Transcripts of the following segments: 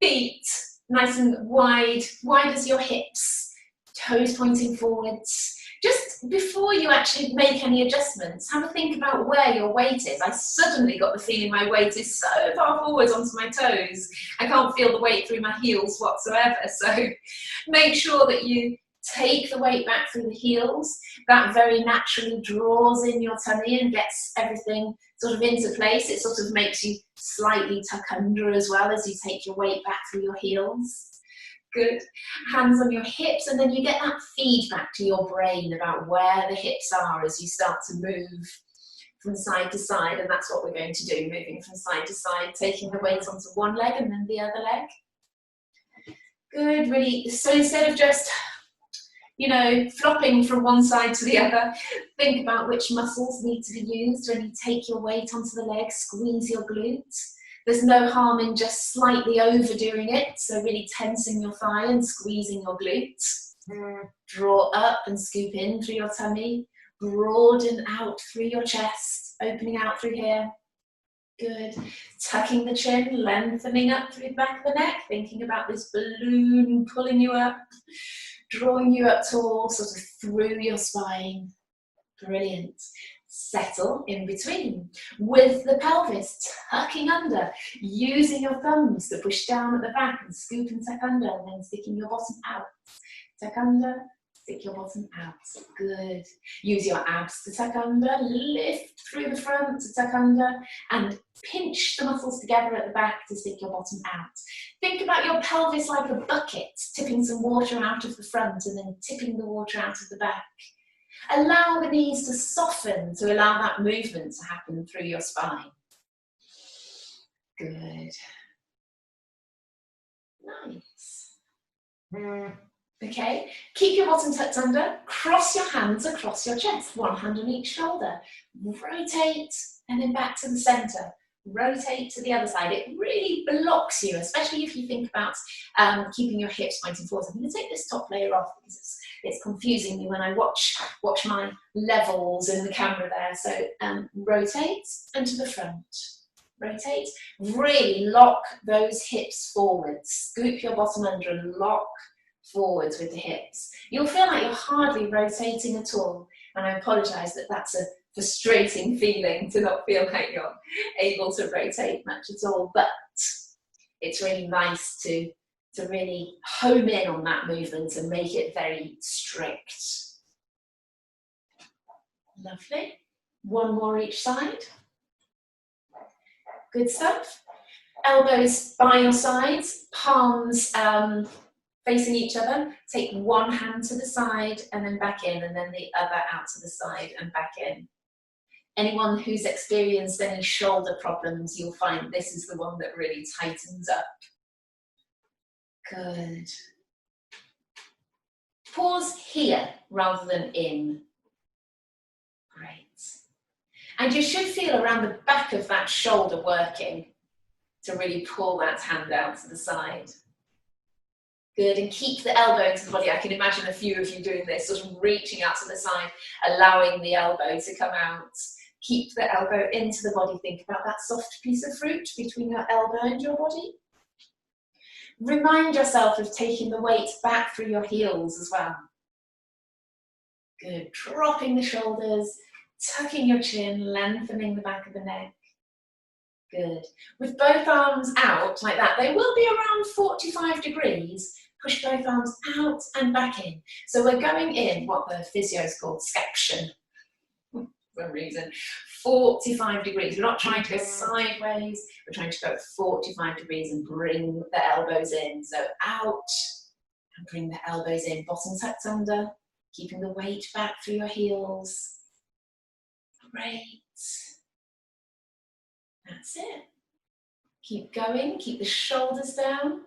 Feet nice and wide as your hips, toes pointing forwards. Just before you actually make any adjustments, have a think about where your weight is. I suddenly got the feeling my weight is so far forwards onto my toes. I can't feel the weight through my heels whatsoever. So make sure that you take the weight back through the heels. That very naturally draws in your tummy and gets everything sort of into place. It sort of makes you slightly tuck under as well as you take your weight back through your heels. Good. Hands on your hips, and then you get that feedback to your brain about where the hips are as you start to move from side to side, and that's what we're going to do, moving from side to side, taking the weight onto one leg and then the other leg. Good, really. So instead of just, you know, flopping from one side to the other, think about which muscles need to be used when you take your weight onto the leg, squeeze your glute. There's no harm in just slightly overdoing it, so really tensing your thigh and squeezing your glutes. Draw up and scoop in through your tummy, broaden out through your chest, opening out through here. Good. Tucking the chin, lengthening up through the back of the neck, thinking about this balloon pulling you up, drawing you up tall, sort of through your spine. Brilliant. Settle in between with the pelvis tucking under, using your thumbs to push down at the back and scoop and tuck under, and then sticking your bottom out. Tuck under, stick your bottom out. Good. Use your abs to tuck under, lift through the front to tuck under, and pinch the muscles together at the back to stick your bottom out. Think about your pelvis like a bucket, tipping some water out of the front and then tipping the water out of the back. Allow the knees to soften to allow that movement to happen through your spine. Good. Nice. Okay, keep your bottom tucked under, cross your hands across your chest, one hand on each shoulder. Rotate and then back to the center. Rotate to the other side. It really blocks you, especially if you think about keeping your hips pointing forward. I'm going to take this top layer off because it's confusing me when I watch my levels in the camera there. So rotate and to the front. Rotate. Really lock those hips forwards. Scoop your bottom under and lock forwards with the hips. You'll feel like you're hardly rotating at all. And I apologise that that's a frustrating feeling to not feel like you're able to rotate much at all, but it's really nice to really home in on that movement and make it very strict. Lovely. One more each side. Good stuff. Elbows by your sides, palms facing each other. Take one hand to the side and then back in, and then the other out to the side and back in. Anyone who's experienced any shoulder problems, you'll find this is the one that really tightens up. Good. Pause here rather than in. Great. And you should feel around the back of that shoulder working to really pull that hand out to the side. Good, and keep the elbow into the body. I can imagine a few of you doing this, sort of reaching out to the side, allowing the elbow to come out. Keep the elbow into the body. Think about that soft piece of fruit between your elbow and your body. Remind yourself of taking the weight back through your heels as well. Good, dropping the shoulders, tucking your chin, lengthening the back of the neck. Good. With both arms out like that, they will be around 45 degrees. Push both arms out and back in. So we're going in what the physios call scaption. For some reason, 45 degrees. We're not trying to go sideways, we're trying to go 45 degrees and bring the elbows in. So out and bring the elbows in, bottom tucked under, keeping the weight back through your heels. Great. That's it. Keep going, keep the shoulders down.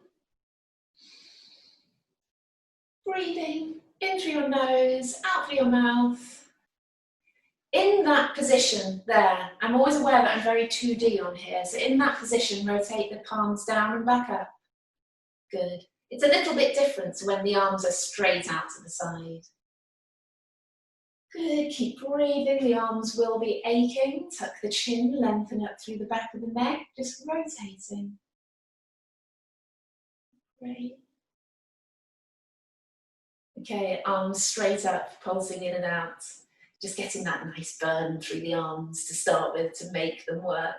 Breathing in through your nose, out through your mouth. In that position there, I'm always aware that I'm very 2D on here, so in that position, rotate the palms down and back up. Good. It's a little bit different to when the arms are straight out to the side. Good, keep breathing, the arms will be aching. Tuck the chin, lengthen up through the back of the neck, just rotating. Great. Okay, arms straight up, pulsing in and out. Just getting that nice burn through the arms to start with to make them work.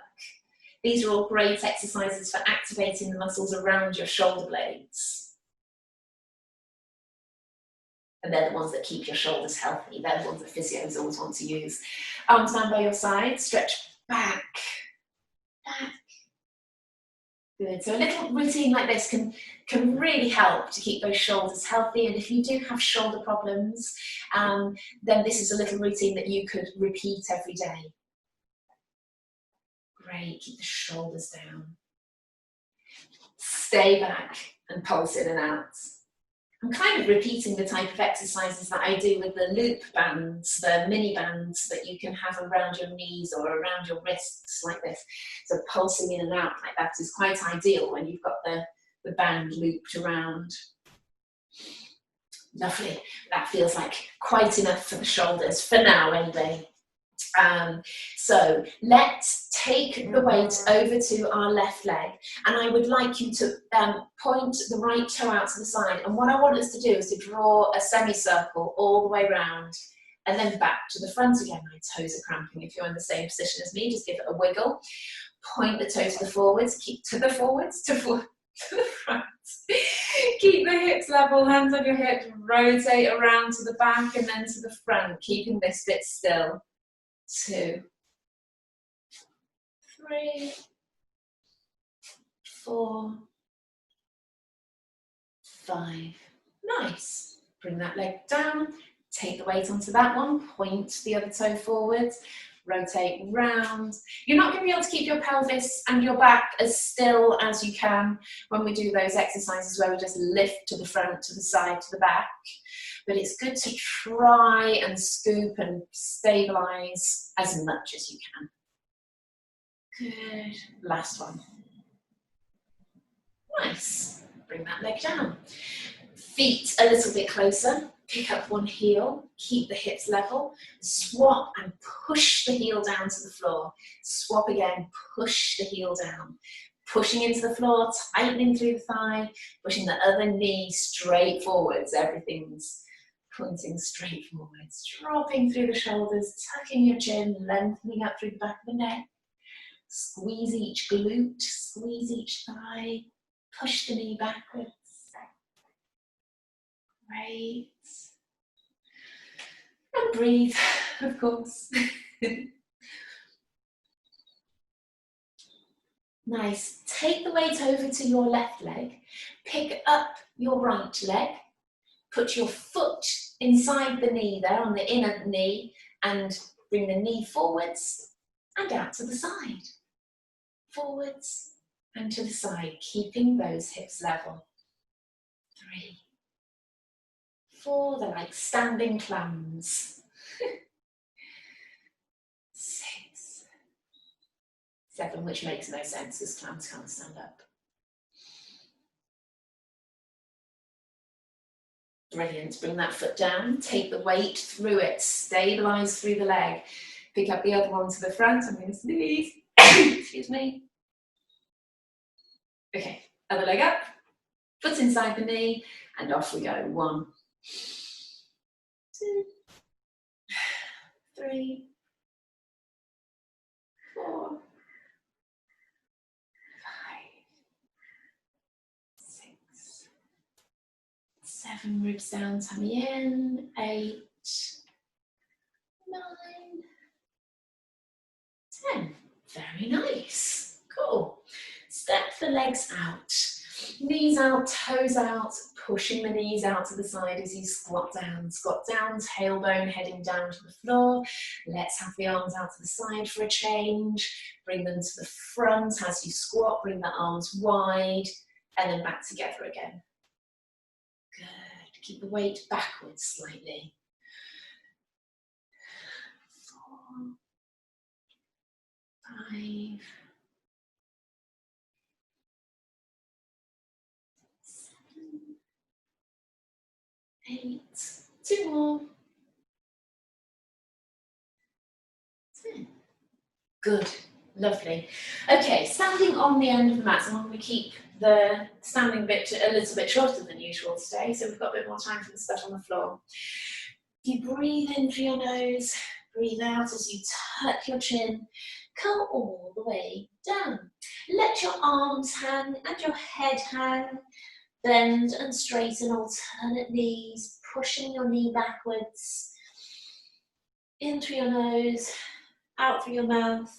These are all great exercises for activating the muscles around your shoulder blades. And they're the ones that keep your shoulders healthy. They're the ones that physios always want to use. Arms down by your side, stretch back, back. Good. So a little routine like this can really help to keep those shoulders healthy. And if you do have shoulder problems, then this is a little routine that you could repeat every day. Great. Keep the shoulders down. Stay back and pulse in and out. I'm kind of repeating the type of exercises that I do with the loop bands, the mini bands that you can have around your knees or around your wrists like this. So pulsing in and out like that is quite ideal when you've got the band looped around. Lovely. That feels like quite enough for the shoulders, for now anyway. So let's take the weight over to our left leg, and I would like you to point the right toe out to the side, and what I want us to do is to draw a semicircle all the way around and then back to the front again. My toes are cramping. If you're in the same position as me, just give it a wiggle. Point the toe to the forwards, keep to the forwards, to the front. Keep the hips level, hands on your hips, rotate around to the back and then to the front, keeping this bit still. 2, 3, 4, 5. Nice. Bring that leg down, take the weight onto that one, point the other toe forwards, rotate round. You're not going to be able to keep your pelvis and your back as still as you can when we do those exercises where we just lift to the front, to the side, to the back. But it's good to try and scoop and stabilize as much as you can. Good. Last one. Nice. Bring that leg down. Feet a little bit closer. Pick up one heel. Keep the hips level. Swap and push the heel down to the floor. Swap again. Push the heel down. Pushing into the floor, tightening through the thigh, pushing the other knee straight forwards. Everything's pointing straight forwards, dropping through the shoulders, tucking your chin, lengthening up through the back of the neck. Squeeze each glute, squeeze each thigh, push the knee backwards. Great. And breathe, of course. Nice. Take the weight over to your left leg. Pick up your right leg. Put your foot inside the knee there, on the inner knee, and bring the knee forwards and out to the side. Forwards and to the side, keeping those hips level. 3, 4, they're like standing clams. 6, 7, which makes no sense because clams can't stand up. Brilliant. Bring that foot down, take the weight through it, stabilize through the leg. Pick up the other one to the front. I'm going to sneeze. Excuse me. Okay, other leg up, foot inside the knee, and off we go. 1, 2, 3, 4, 5, 6, 7, ribs down, tummy in, 8, 9, 10. Very nice. Cool. Step the legs out. Knees out, toes out, pushing the knees out to the side as you squat down. Squat down, tailbone heading down to the floor. Let's have the arms out to the side for a change. Bring them to the front as you squat. Bring the arms wide and then back together again. Good. Keep the weight backwards slightly. 4, 5, 8, 2 more, 10. Good, lovely. Okay, standing on the end of the mat, so I'm going to keep the standing bit a little bit shorter than usual today, so we've got a bit more time for the stuff on the floor. If you breathe in through your nose, breathe out as you tuck your chin, come all the way down. Let your arms hang and your head hang. Bend and straighten alternate knees, pushing your knee backwards. In through your nose, out through your mouth.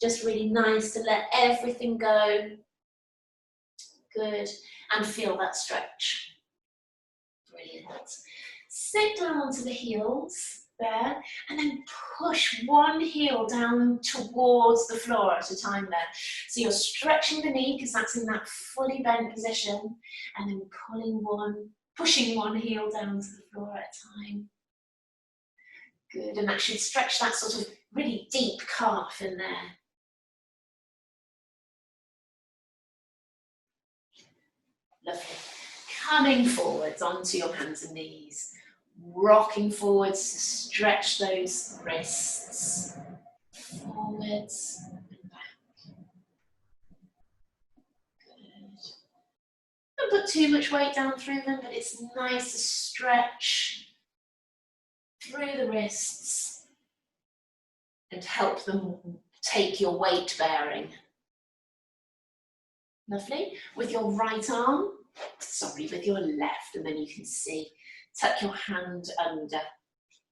Just really nice to let everything go. Good. And feel that stretch. Brilliant. Sit down onto the heels there, and then push one heel down towards the floor at a time there. So you're stretching the knee because that's in that fully bent position, and then pushing one heel down to the floor at a time. Good, and that should stretch that sort of really deep calf in there. Lovely. Coming forwards onto your hands and knees. Rocking forwards to stretch those wrists. Forwards and back. Good. Don't put too much weight down through them, but it's nice to stretch through the wrists and help them take your weight bearing. Lovely. With your right arm, with your left, and then you can see, tuck your hand under.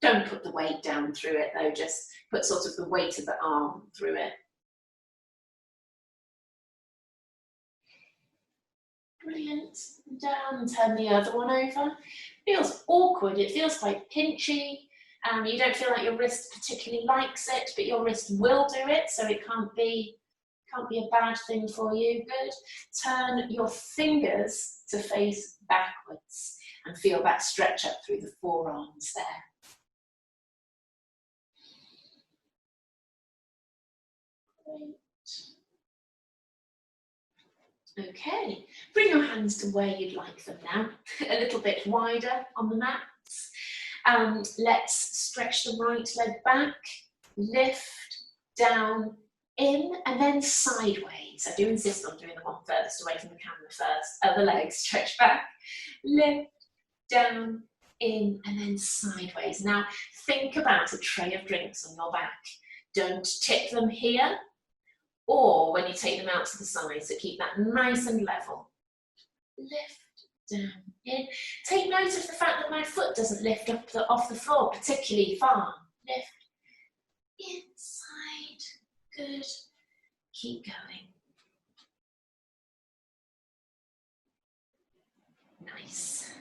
Don't put the weight down through it though, just put sort of the weight of the arm through it. Brilliant. Down and turn the other one over. Feels awkward, it feels quite pinchy. You don't feel like your wrist particularly likes it, but your wrist will do it, so it can't be a bad thing for you. Good. Turn your fingers to face backwards and feel that stretch up through the forearms there. Great. Okay, bring your hands to where you'd like them now, a little bit wider on the mats. Let's stretch the right leg back, lift, down, in, and then sideways. I do insist on doing the one furthest away from the camera first. Other leg, stretch back, lift, down, in, and then sideways. Now, think about a tray of drinks on your back. Don't tip them here, or when you take them out to the side, so keep that nice and level. Lift, down, in. Take note of the fact that my foot doesn't lift up off the floor particularly far. Lift, inside. Good. Keep going. Nice.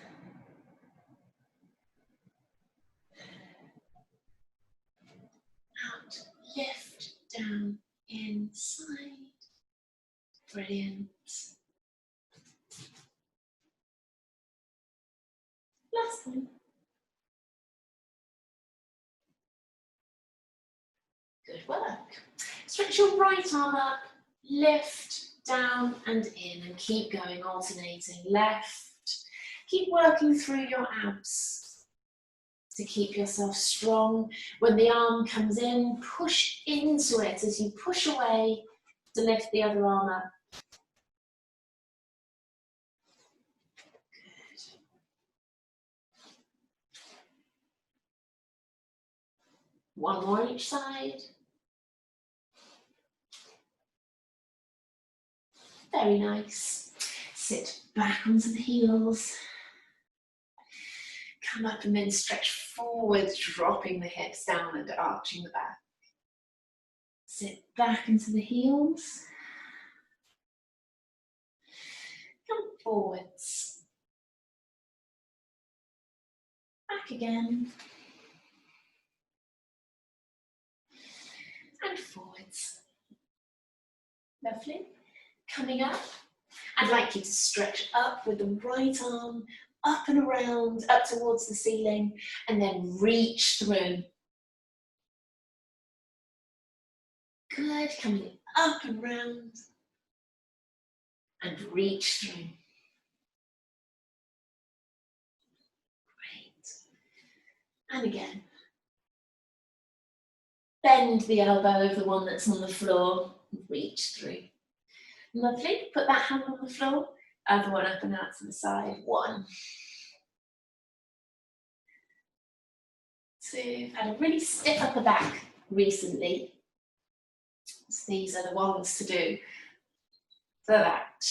Out, lift, down, inside. Brilliant. Last one. Good work. Stretch your right arm up, lift, down and in, and keep going, alternating left. Keep working through your abs to keep yourself strong. When the arm comes in, push into it as you push away to lift the other arm up. Good. One more each side. Very nice. Sit back onto the heels. Come up and then stretch forward, dropping the hips down and arching the back. Sit back into the heels. Come forwards. Back again. And forwards. Lovely. Coming up, I'd like you to stretch up with the right arm, up and around, up towards the ceiling, and then reach through. Good, coming up and round, and reach through. Great. And again. Bend the elbow of the one that's on the floor, reach through. Lovely. Put that hand on the floor. Other one up and out to the side. 1, 2. Had a really stiff upper back recently. So these are the ones to do for that.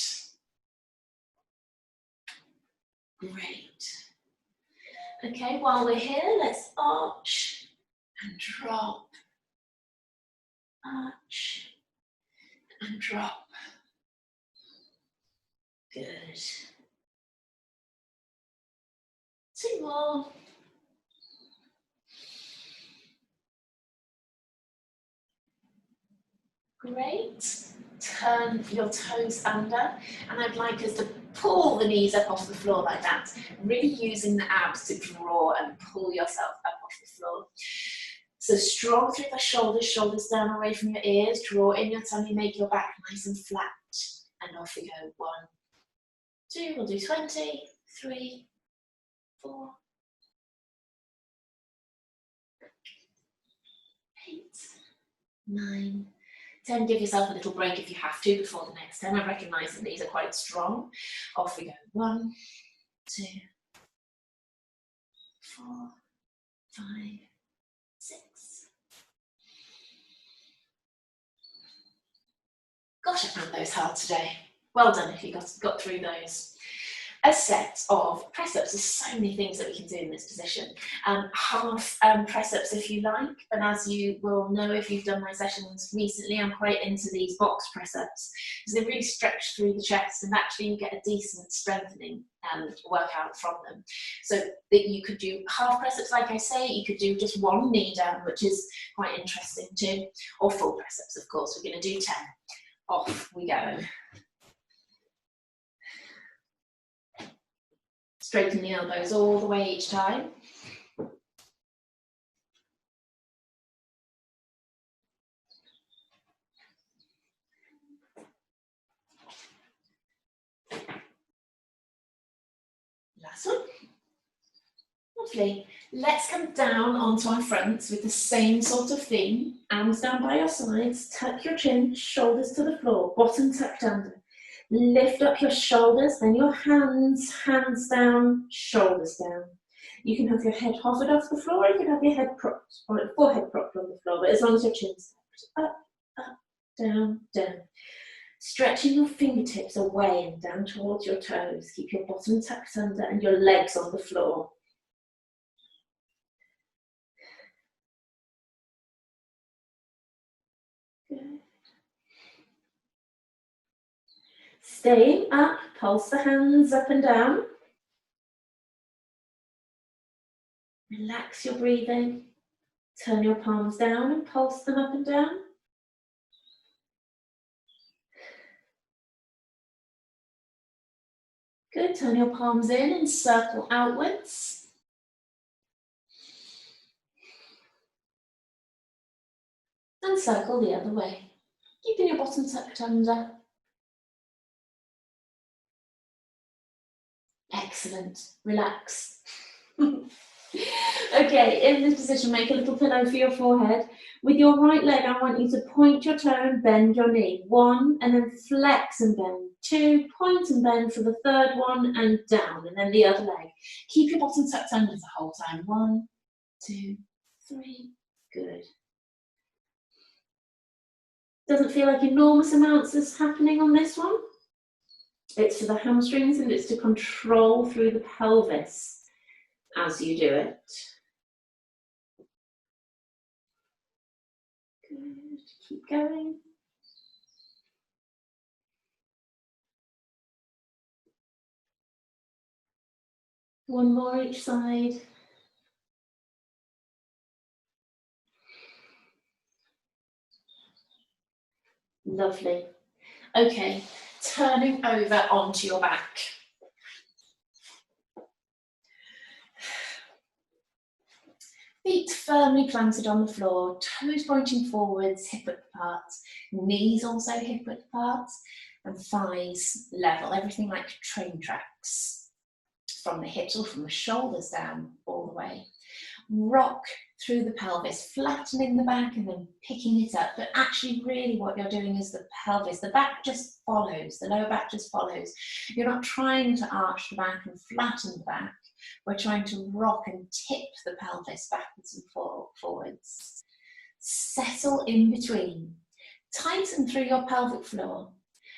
Great. Okay, while we're here, let's arch and drop. Arch and drop. Good. 2 more. Great. Turn your toes under, and I'd like us to pull the knees up off the floor like that, really using the abs to draw and pull yourself up off the floor. So strong through the shoulders, shoulders down away from your ears, draw in your tummy, make your back nice and flat, and off we go. 1, 2, we'll do 20, 3, 4, 8, 9, 10. Give yourself a little break if you have to before the next 10. I recognise that these are quite strong. Off we go. 1, 2, 4, 5, 6. Gosh, I found those hard today. Well done if you got through those. A set of press-ups. There's so many things that we can do in this position. Half press-ups if you like, but as you will know if you've done my sessions recently, I'm quite into these box press-ups because they really stretch through the chest, and actually you get a decent strengthening workout from them. So that you could do half press-ups, like I say, you could do just 1 knee down, which is quite interesting too, or full press-ups, of course. We're going to do 10. Off we go. Straighten the elbows all the way each time. Last one. Lovely. Let's come down onto our fronts with the same sort of theme. Arms down by your sides, tuck your chin, shoulders to the floor, bottom tucked under. Lift up your shoulders, then your hands down, shoulders down. You can have your head hovered off the floor, or you can have your head propped, or your forehead propped on the floor, but as long as your chin's tucked. Up, up, down, down. Stretching your fingertips away and down towards your toes. Keep your bottom tucked under and your legs on the floor. Good. Staying up, pulse the hands up and down. Relax your breathing. Turn your palms down and pulse them up and down. Good, turn your palms in and circle outwards. And circle the other way. Keeping your bottom tucked under. Excellent, relax. Okay, in this position, make a little pillow for your forehead. With your right leg, I want you to point your toe and bend your knee. 1, and then flex and bend. 2, point and bend for the 3rd one, and down, and then the other leg. Keep your bottom tucked under the whole time. 1, 2, 3, good. Doesn't feel like enormous amounts is happening on this one. It's for the hamstrings, and it's to control through the pelvis as you do it. Good, keep going. One more each side. Lovely. Okay, turning over onto your back. Feet firmly planted on the floor, toes pointing forwards, hip width apart, knees also hip width apart, and thighs level, everything like train tracks, from the hips or from the shoulders down all the way. rock through the pelvis, flattening the back and then picking it up. But actually really what you're doing is the pelvis, the back just follows, the lower back just follows. You're not trying to arch the back and flatten the back. We're trying to rock and tip the pelvis backwards and forwards. Settle in between. Tighten through your pelvic floor.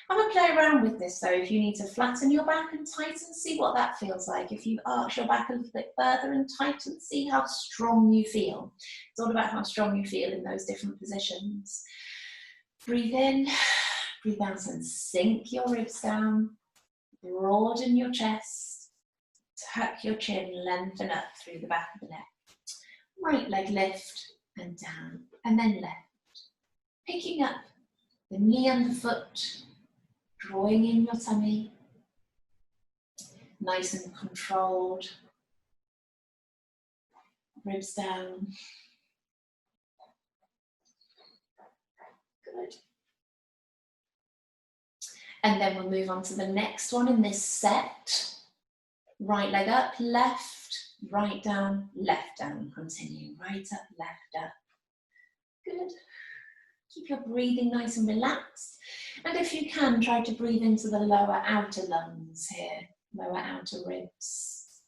Have a play around with this though. If you need to flatten your back and tighten, see what that feels like. If you arch your back a little bit further and tighten, see how strong you feel. It's all about how strong you feel in those different positions. Breathe in, breathe out and sink your ribs down. Broaden your chest. Tuck your chin, lengthen up through the back of the neck. Right leg lift and down, and then left. Picking up the knee underfoot, drawing in your tummy, nice and controlled. Ribs down. Good. And then we'll move on to the next one in this set. Right leg up, left, right down, left down. Continue, right up, left up. Good. Keep your breathing nice and relaxed. And if you can, try to breathe into the lower outer lungs here, lower outer ribs.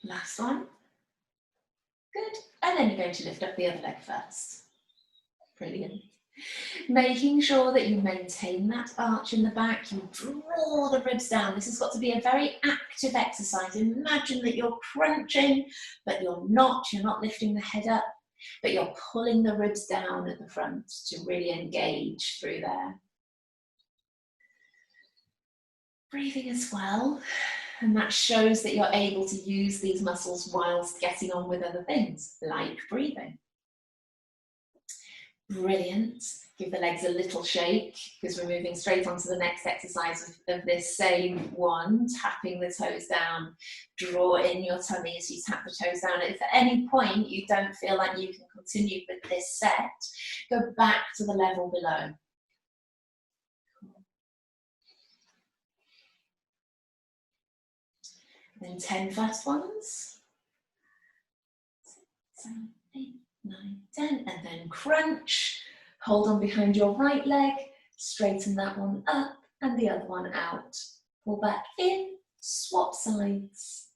Last one. Good. And then you're going to lift up the other leg first. Brilliant. Making sure that you maintain that arch in the back, you draw the ribs down. This has got to be a very active exercise. Imagine that you're crunching, but you're not lifting the head up, but you're pulling the ribs down at the front to really engage through there. Breathing as well, and that shows that you're able to use these muscles whilst getting on with other things, like breathing. Brilliant. Give the legs a little shake because we're moving straight on to the next exercise of this same one, tapping the toes down. Draw in your tummy as you tap the toes down. If at any point you don't feel like you can continue with this set, go back to the level below. Then 10 fast ones. 6, 7, 8, 9, 10, and then crunch. Hold on behind your right leg, straighten that one up and the other one out. Pull back in, swap sides.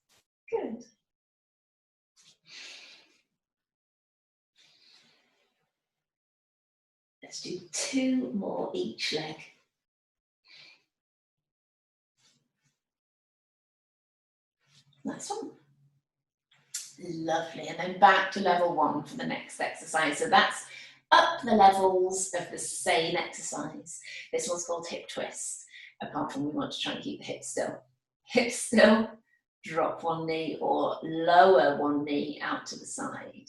Good. Let's do 2 more each leg. Nice one. Lovely, and then back to level 1 for the next exercise. So that's up the levels of the same exercise. This one's called hip twist, apart from we want to try and keep the hips still. Hips still, drop one knee or lower one knee out to the side.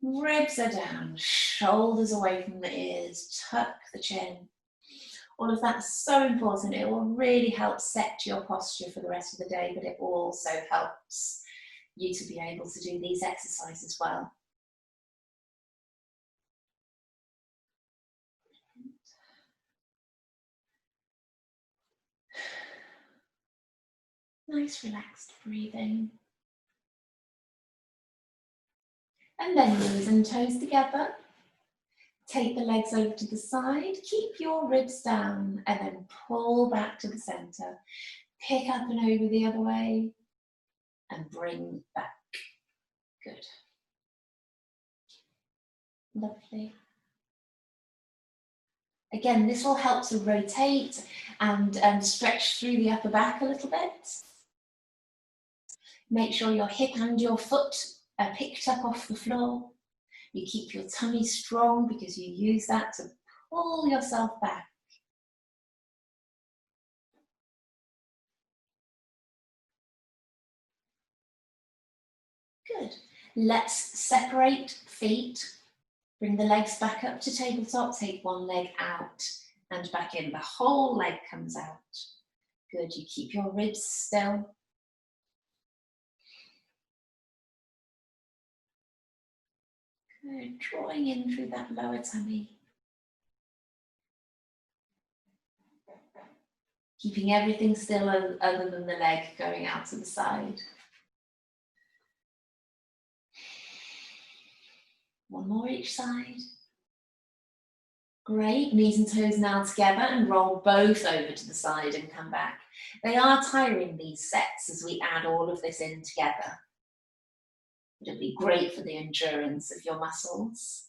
Ribs are down, shoulders away from the ears, tuck the chin. All of that's so important. It will really help set your posture for the rest of the day, but it also helps you to be able to do these exercises well. Nice relaxed breathing. And then knees and toes together. Take the legs over to the side, keep your ribs down, and then pull back to the center. Pick up and over the other way, and bring back. Good. Lovely. Again, this will help to rotate and stretch through the upper back a little bit. Make sure your hip and your foot are picked up off the floor. You keep your tummy strong because you use that to pull yourself back. Good. Let's separate feet. Bring the legs back up to tabletop. Take one leg out and back in. The whole leg comes out. Good. You keep your ribs still. Good. Drawing in through that lower tummy. Keeping everything still other than the leg going out to the side. One more each side. Great, knees and toes now together and roll both over to the side and come back. They are tiring, these sets, as we add all of this in together. It'll be great for the endurance of your muscles.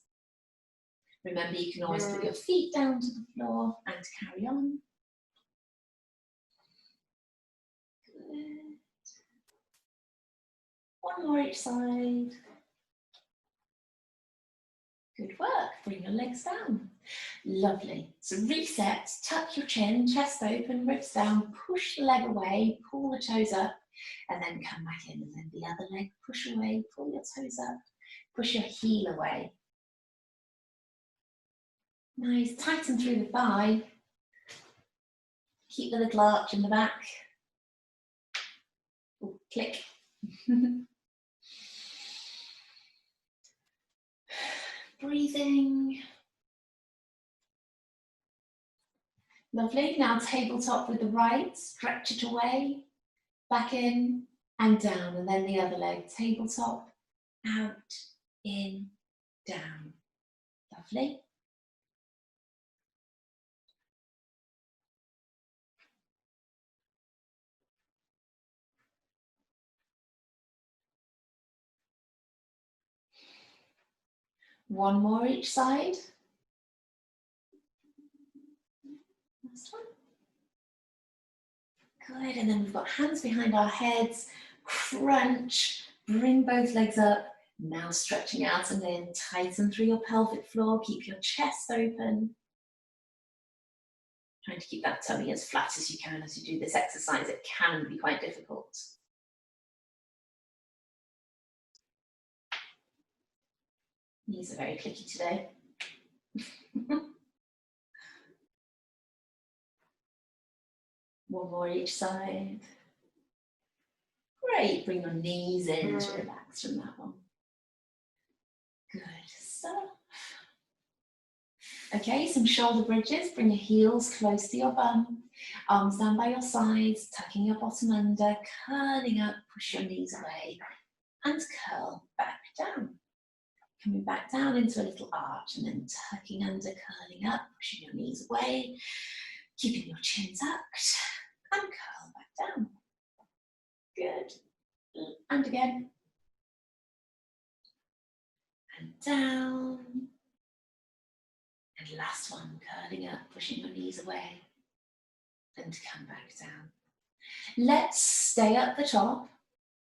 Remember, you can always put your feet down to the floor and carry on. Good. One more each side. Good work. Bring your legs down. Lovely. So reset, tuck your chin, chest open, ribs down, push the leg away, pull the toes up, and then come back in. And then the other leg, push away, pull your toes up, push your heel away. Nice. Tighten through the thigh. Keep the little arch in the back. Ooh, click. Breathing. Lovely. Now tabletop with the right, stretch it away, back in and down, and then the other leg. Tabletop, out, in, down. Lovely. One more each side. Last one. Good, and then we've got hands behind our heads, crunch, bring both legs up, now stretching out and in, tighten through your pelvic floor, keep your chest open. Trying to keep that tummy as flat as you can as you do this exercise. It can be quite difficult. Knees are very clicky today. One more each side. Great, bring your knees in to relax from that one. Good stuff. Okay, some shoulder bridges. Bring your heels close to your bum. Arms down by your sides, tucking your bottom under, curling up, push your knees away, and curl back down. Coming back down into a little arch, and then tucking under, curling up, pushing your knees away, keeping your chin tucked, and curl back down. Good. And again. And down. And last one, curling up, pushing your knees away, and come back down. Let's stay at the top,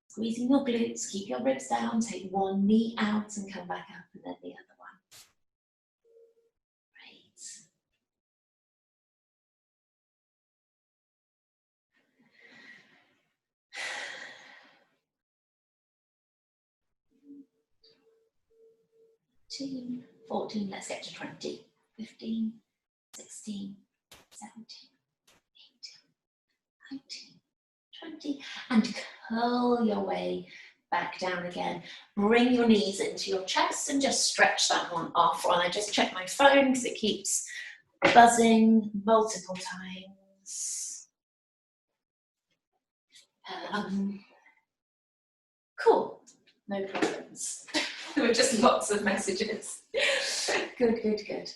squeezing your glutes, keep your ribs down, take one knee out and come back up, and then the other one. Great. Two, 14, let's get to 20, 15, 16, 17, 18, 19, 20, and curl your way back down again. Bring your knees into your chest and just stretch that one off while I just check my phone because it keeps buzzing multiple times. Cool, no problems. There were just lots of messages. Good, good, good.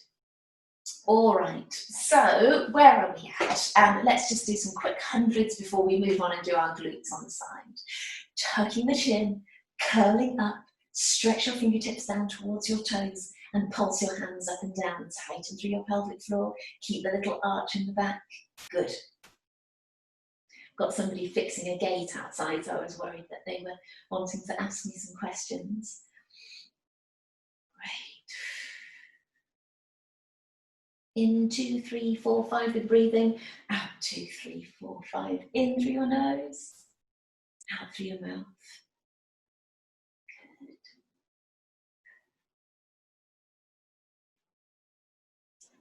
All right, so where are we at? Let's just do some quick hundreds before we move on and do our glutes on the side. Tucking the chin, curling up, stretch your fingertips down towards your toes and pulse your hands up and down, tighten through your pelvic floor, keep the little arch in the back. Good. Got somebody fixing a gate outside, so I was worried that they were wanting to ask me some questions. Great. In, 2, 3, 4, 5 with breathing. Out, 2, 3, 4, 5. In through your nose, out through your mouth. Good.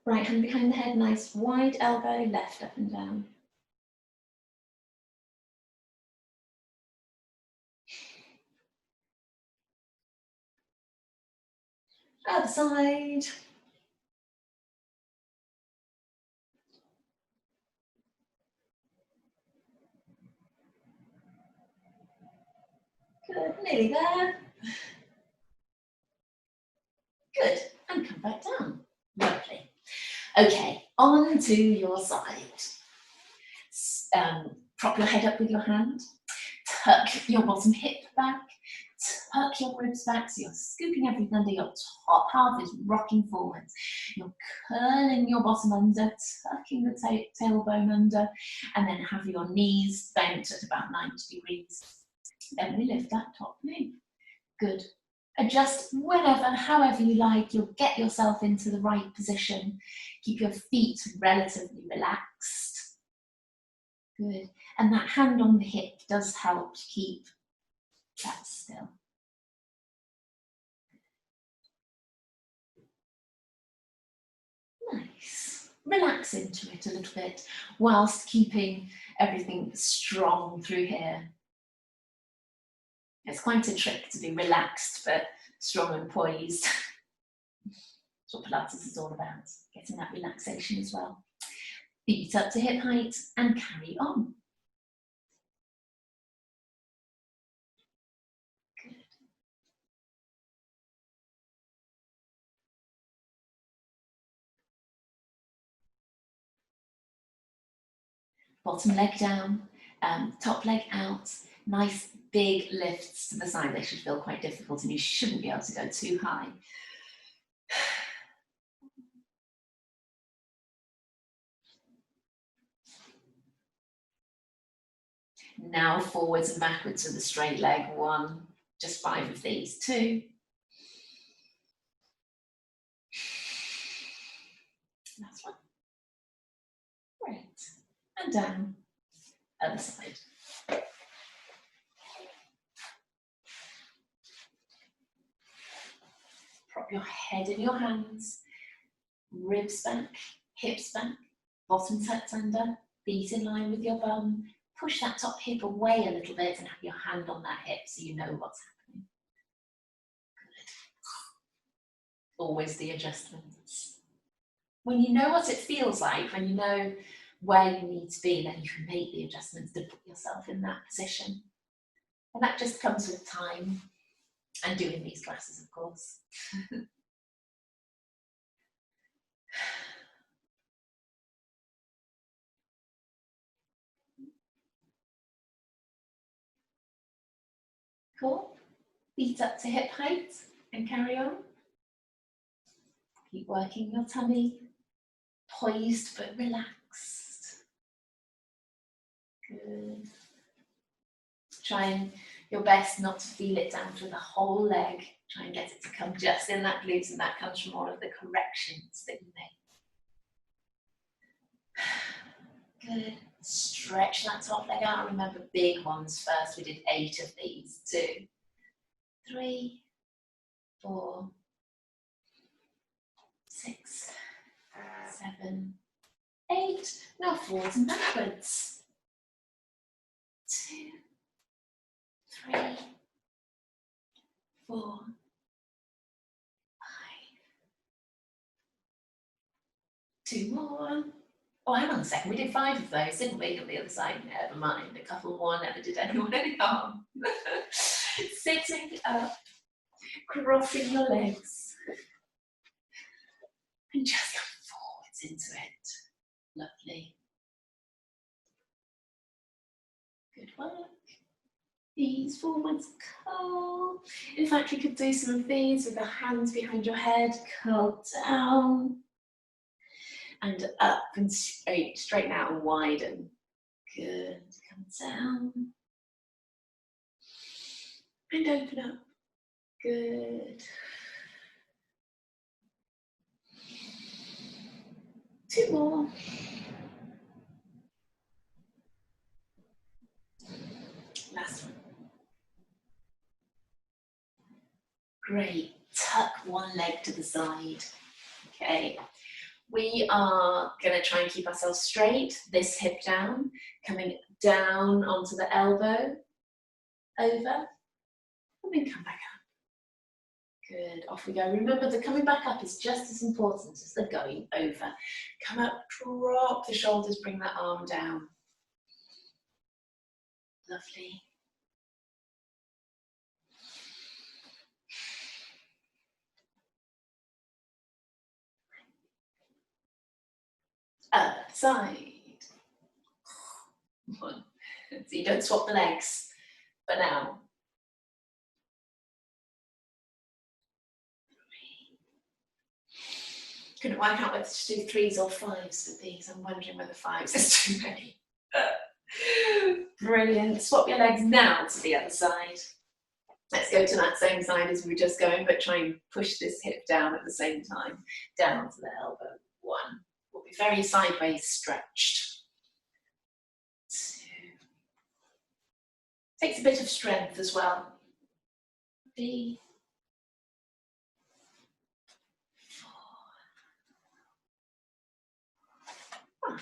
Right hand behind the head, nice wide elbow, left up and down. Other side. Good, nearly there. Good, and come back down. Lovely. Okay, on to your side. Prop your head up with your hand, tuck your bottom hip back, tuck your ribs back so you're scooping everything under. Your top half is rocking forwards. You're curling your bottom under, tucking the tailbone under, and then have your knees bent at about 90 degrees. Then we lift that top knee. Good. Adjust whenever, however you like. You'll get yourself into the right position. Keep your feet relatively relaxed. Good. And that hand on the hip does help to keep that still. Nice. Relax into it a little bit whilst keeping everything strong through here. It's quite a trick to be relaxed but strong and poised. That's what Pilates is all about, getting that relaxation as well. Feet up to hip height and carry on. Good. Bottom leg down, top leg out. Nice big lifts to the side. They should feel quite difficult and you shouldn't be able to go too high. Now forwards and backwards with a straight leg. 1, just 5 of these. 2. Last one. Great. And down. Other side. Prop your head in your hands. Ribs back, hips back, bottom tucked under, feet in line with your bum. Push that top hip away a little bit and have your hand on that hip so you know what's happening. Good. Always the adjustments. When you know what it feels like, when you know where you need to be, then you can make the adjustments to put yourself in that position. And that just comes with time and doing these classes, of course. Cool. Feet up to hip height and carry on. Keep working your tummy, poised but relaxed. Good. Trying your best not to feel it down through the whole leg. Try and get it to come just in that glute, and that comes from all of the corrections that you make. Good. Stretch that top leg out. Remember, big ones first. We did 8 of these. 2, 3, 4, 6, 7, 8. Now forwards and backwards. 2, 3, 4, 5. Two more. Oh, hang on a second. We did 5 of those, didn't we, on the other side? Never mind. A couple more never did anyone any harm. Sitting up, crossing your legs, and just come forwards into it. Lovely. Good work. These forwards curl. In fact, we could do some of these with the hands behind your head, curl down, and up and straight, straighten out and widen. Good. Come down. And open up. Good. 2 more. Last one. Great. Tuck one leg to the side. Okay. We are going to try and keep ourselves straight. This hip down, coming down onto the elbow, over, and then come back up. Good, off we go. Remember, the coming back up is just as important as the going over. Come up, drop the shoulders, bring that arm down. Lovely. side. 1. So you don't swap the legs for now. 3. Couldn't work out whether to do 3s or 5s with these. I'm wondering whether 5s is too many. Brilliant. Swap your legs now to the other side. Let's go to that same side as we were just going, but try and push this hip down at the same time, down to the elbow. 1. We'll be very sideways stretched. 2. Takes a bit of strength as well. 3. 4. 5.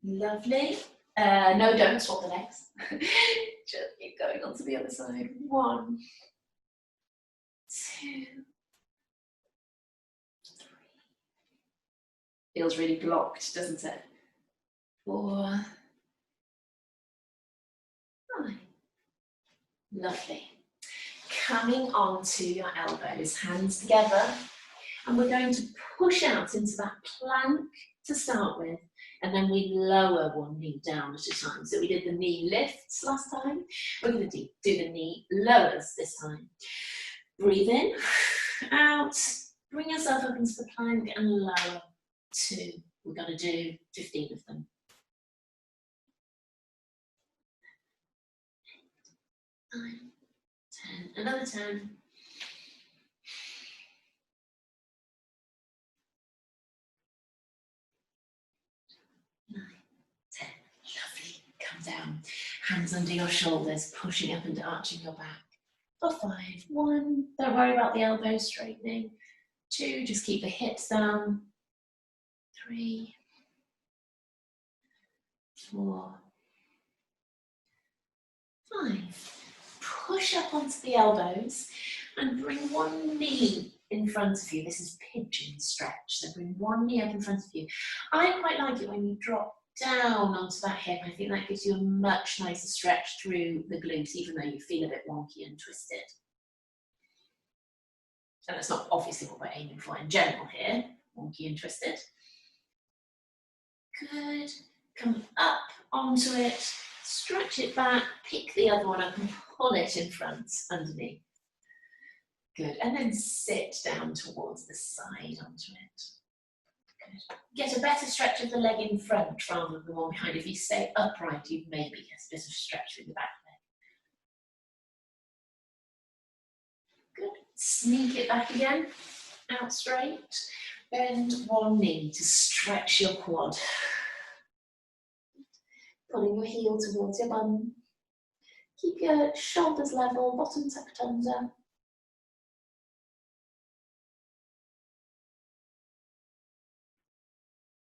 Lovely. No, don't swap the legs. Just keep going on to the other side. 1, 2, 3. Feels really blocked, doesn't it? 4, 5. Lovely. Coming onto your elbows, hands together, and we're going to push out into that plank to start with, and then we lower one knee down at a time. So we did the knee lifts last time. We're going to do the knee lowers this time. Breathe in, out, bring yourself up into the plank and lower. 2. We're going to do 15 of them. 9, 10, another 10. 9, 10. Lovely. Come down. Hands under your shoulders, pushing up and arching your back. For 5. 1. Don't worry about the elbows straightening. 2. Just keep the hips down. 3, 4, 5. Push up onto the elbows and bring one knee in front of you. This is pigeon stretch, so bring one knee up in front of you. I quite like it when you drop down onto that hip. I think that gives you a much nicer stretch through the glutes, even though you feel a bit wonky and twisted. And that's not obviously what we're aiming for in general here, wonky and twisted. Good. Come up onto it, stretch it back, pick the other one up and pull it in front underneath. Good. And then sit down towards the side onto it. Good. Get a better stretch of the leg in front rather than the one behind. If you stay upright, you maybe get a bit of stretch through the back leg. Good. Sneak it back again. Out straight. Bend one knee to stretch your quad. Pulling your heel towards your bum. Keep your shoulders level, bottom tucked under.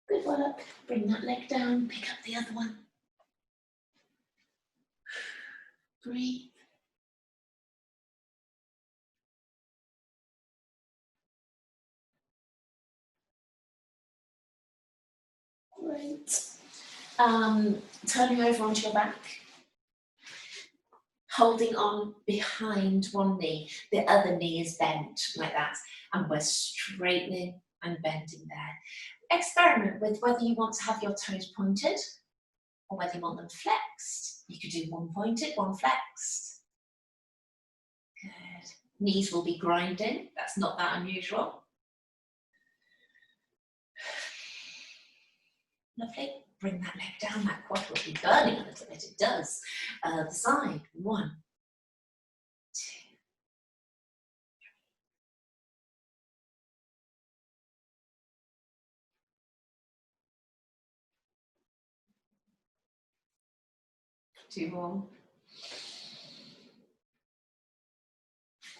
Good work. Bring that leg down, pick up the other one. Breathe. Great. Turning over onto your back. Holding on behind one knee. The other knee is bent like that. And we're straightening and bending there. Experiment with whether you want to have your toes pointed or whether you want them flexed. You could do one pointed, one flexed. Good. Knees will be grinding. That's not that unusual. Lovely. Bring that leg down. That quad will be burning a little bit. It does. The side. 1, 2. 2 more.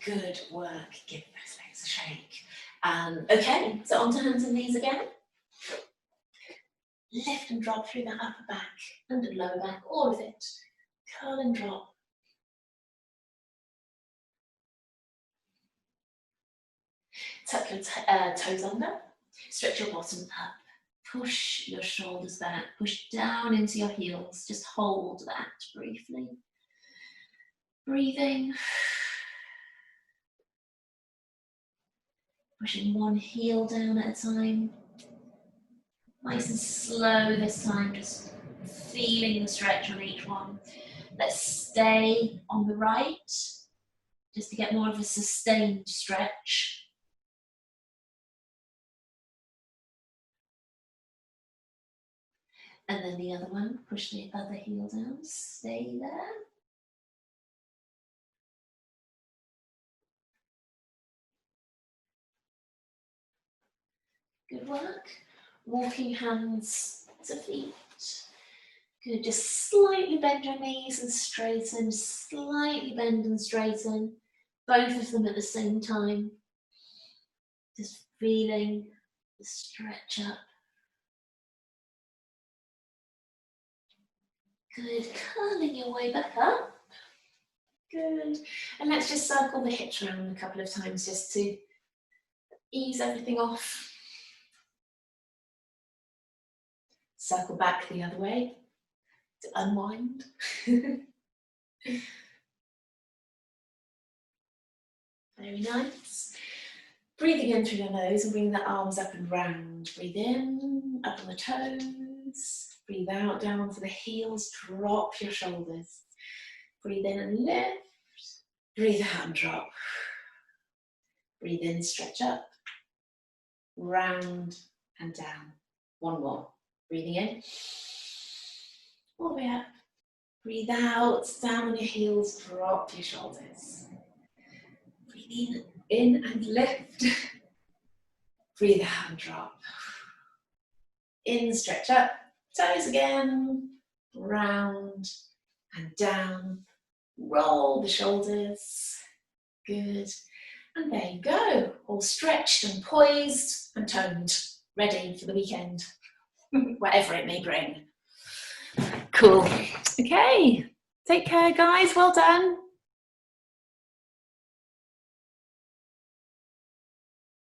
Good work. Give those legs a shake. Okay, so onto hands and knees again. Lift and drop through that upper back and lower back, all of it. Curl and drop. Tuck your toes under. Stretch your bottom up. Push your shoulders back. Push down into your heels. Just hold that briefly. Breathing. Pushing one heel down at a time. Nice and slow this time, just feeling the stretch on each one. Let's stay on the right, just to get more of a sustained stretch. And then the other one, push the other heel down, stay there. Good work. Walking hands to feet. Good, just slightly bend your knees and straighten, slightly bend and straighten, both of them at the same time. Just feeling the stretch up. Good, curling your way back up. Good, and let's just circle the hips around a couple of times just to ease everything off. Circle back the other way to unwind. Very nice. Breathing in through your nose and bring the arms up and round. Breathe in, up on the toes. Breathe out, down onto the heels. Drop your shoulders. Breathe in and lift. Breathe out and drop. Breathe in, stretch up. Round and down. One more. Breathing in. All the way up. Breathe out, down on your heels. Drop your shoulders. Breathe in and lift. Breathe out and drop. In, stretch up, toes again, round and down. Roll the shoulders. Good. And there you go, all stretched and poised and toned, ready for the weekend, whatever it may bring. Cool. Okay, take care guys, well done.